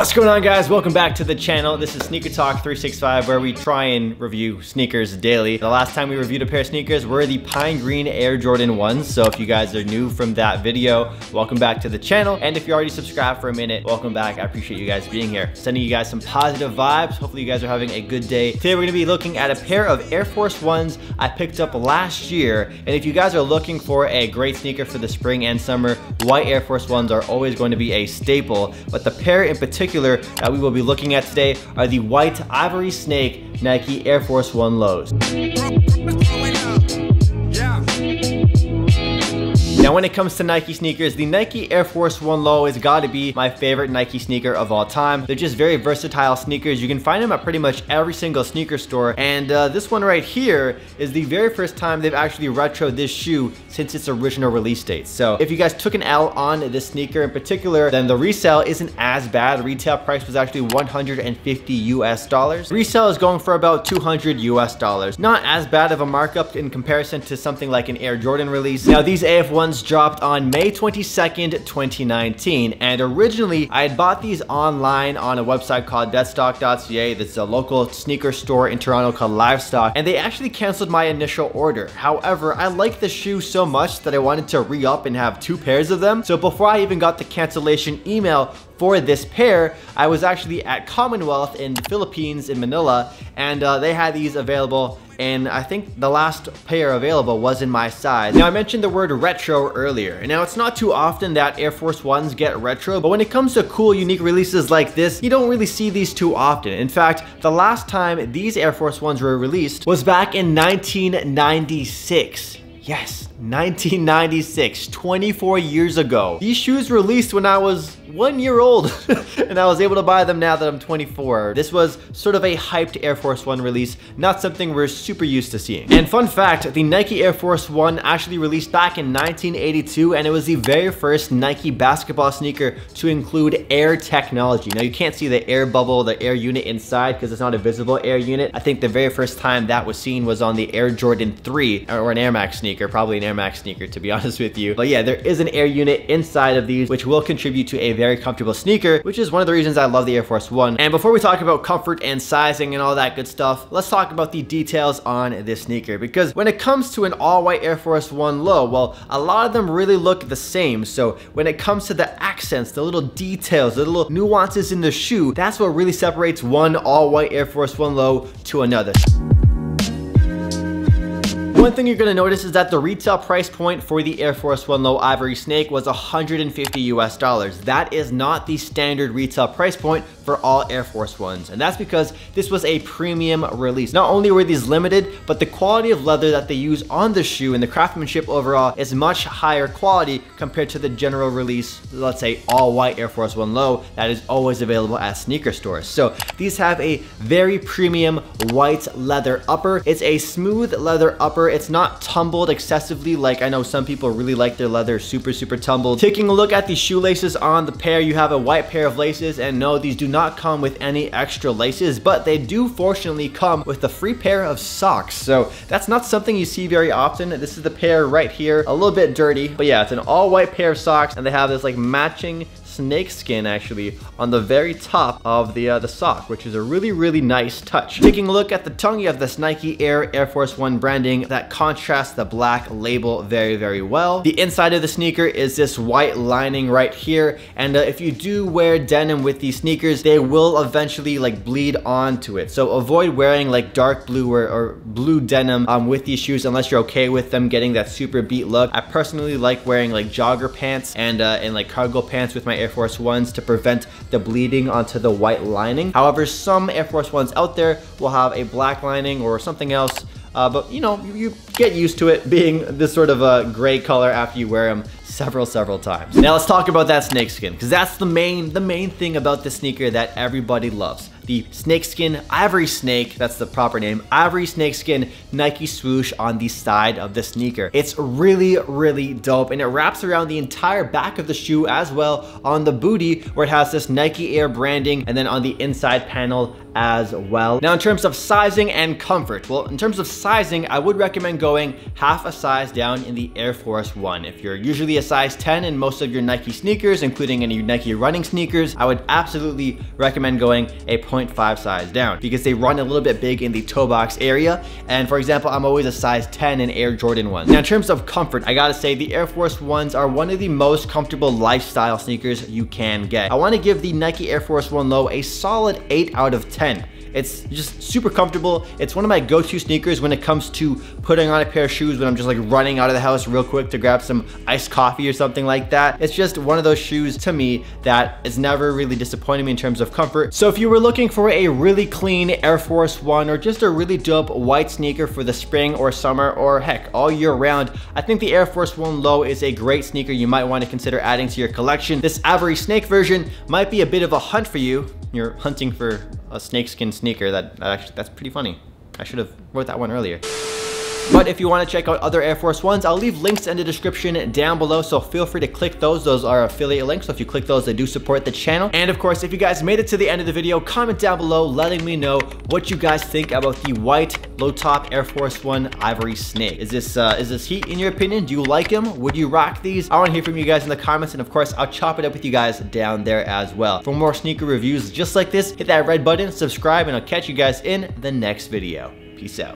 What's going on, guys? Welcome back to the channel. This is SneakerTalk365, where we try and review sneakers daily. The last time we reviewed a pair of sneakers were the Pine Green Air Jordan 1s. So if you guys are new from that video, welcome back to the channel. And if you already subscribed for a minute, welcome back. I appreciate you guys being here. Sending you guys some positive vibes. Hopefully you guys are having a good day. Today we're gonna be looking at a pair of Air Force 1s I picked up last year. And if you guys are looking for a great sneaker for the spring and summer, white Air Force 1s are always going to be a staple. But the pair in particular that we will be looking at today are the white Ivory Snake Nike Air Force 1 Lows. Now, when it comes to Nike sneakers, the Nike Air Force 1 Low has got to be my favorite Nike sneaker of all time. They're just very versatile sneakers. You can find them at pretty much every single sneaker store. And this one right here is the very first time they've actually retroed this shoe since its original release date. So if you guys took an L on this sneaker in particular, then the resale isn't as bad. Retail price was actually $150 US. Resale is going for about $200 US. Not as bad of a markup in comparison to something like an Air Jordan release. Now, these AF1s dropped on May 22nd, 2019, and originally I had bought these online on a website called restocked.ca. That's a local sneaker store in Toronto called Livestock, and they actually canceled my initial order. However, I liked the shoe so much that I wanted to re-up and have 2 pairs of them. So before I even got the cancellation email for this pair, I was actually at Commonwealth in the Philippines in Manila, and they had these available, and I think the last pair available was in my size. Now, I mentioned the word retro earlier. Now, it's not too often that Air Force 1s get retro, but when it comes to cool, unique releases like this, you don't really see these too often. In fact, the last time these Air Force 1s were released was back in 1996. Yes, 1996, 24 years ago. These shoes released when I was 1 year old and I was able to buy them now that I'm 24. This was sort of a hyped Air Force 1 release, not something we're super used to seeing. And fun fact, the Nike Air Force 1 actually released back in 1982, and it was the very first Nike basketball sneaker to include air technology. Now, you can't see the air bubble, the air unit inside, because it's not a visible air unit. I think the very first time that was seen was on the Air Jordan 3 or an Air Max sneaker, probably an Air Max sneaker to be honest with you. But yeah, there is an air unit inside of these, which will contribute to a very comfortable sneaker, which is one of the reasons I love the Air Force 1. And before we talk about comfort and sizing and all that good stuff, let's talk about the details on this sneaker. Because when it comes to an all-white Air Force 1 Low, well, a lot of them really look the same. So when it comes to the accents, the little details, the little nuances in the shoe, that's what really separates one all-white Air Force 1 Low to another. One thing you're gonna notice is that the retail price point for the Air Force 1 Low Ivory Snake was $150 US. That is not the standard retail price point for all Air Force 1s. And that's because this was a premium release. Not only were these limited, but the quality of leather that they use on the shoe and the craftsmanship overall is much higher quality compared to the general release, let's say all white Air Force 1 Low that is always available at sneaker stores. So these have a very premium white leather upper. It's a smooth leather upper. It's not tumbled excessively like I know some people really like their leather super tumbled. Taking a look at the shoelaces on the pair, you have a white pair of laces, and no, these do not come with any extra laces, but they do fortunately come with a free pair of socks. So that's not something you see very often. This is the pair right here, a little bit dirty, but yeah, it's an all white pair of socks, and they have this like matching snake skin actually on the very top of the sock, which is a really nice touch. Taking a look at the tongue, you have this Nike Air Force 1 branding that contrasts the black label very well. The inside of the sneaker is this white lining right here, and if you do wear denim with these sneakers, they will eventually like bleed onto it. So avoid wearing like dark blue or blue denim with these shoes unless you're okay with them getting that super beat look. I personally like wearing like jogger pants and like cargo pants with my Air Force 1s to prevent the bleeding onto the white lining. However, some Air Force 1s out there will have a black lining or something else, but you know, you get used to it being this sort of a gray color after you wear them several times. Now let's talk about that snake skin, because that's the main thing about the sneaker that everybody loves. the snakeskin Ivory Snake, that's the proper name, Ivory Snakeskin Nike swoosh on the side of the sneaker. It's really, really dope, and it wraps around the entire back of the shoe as well on the booty, where it has this Nike Air branding, and then on the inside panel as well. Now, in terms of sizing and comfort, well, in terms of sizing, I would recommend going half a size down in the Air Force 1. If you're usually a size 10 in most of your Nike sneakers, including any Nike running sneakers, I would absolutely recommend going a 0.5 size down because they run a little bit big in the toe box area. And for example, I'm always a size 10 in Air Jordan 1s. Now, in terms of comfort, I gotta say the Air Force 1s are one of the most comfortable lifestyle sneakers you can get. I wanna give the Nike Air Force 1 Low a solid 8 out of 10. It's just super comfortable. It's one of my go-to sneakers when it comes to putting on a pair of shoes when I'm just like running out of the house real quick to grab some iced coffee or something like that. It's just one of those shoes to me that is never really disappointed me in terms of comfort. So if you were looking for a really clean Air Force 1 or just a really dope white sneaker for the spring or summer or heck, all year round, I think the Air Force 1 Low is a great sneaker you might want to consider adding to your collection. This Ivory Snake version might be a bit of a hunt for you. You're hunting for a snakeskin sneaker. That's pretty funny. I should have wrote that one earlier. But if you want to check out other Air Force 1s, I'll leave links in the description down below, so feel free to click those. Those are affiliate links, so if you click those, they do support the channel. And of course, if you guys made it to the end of the video, comment down below letting me know what you guys think about the white low top Air Force 1 Ivory Snake. Is this heat in your opinion? Do you like them? Would you rock these? I want to hear from you guys in the comments, and of course, I'll chop it up with you guys down there as well. For more sneaker reviews just like this, hit that red button, subscribe, and I'll catch you guys in the next video. Peace out.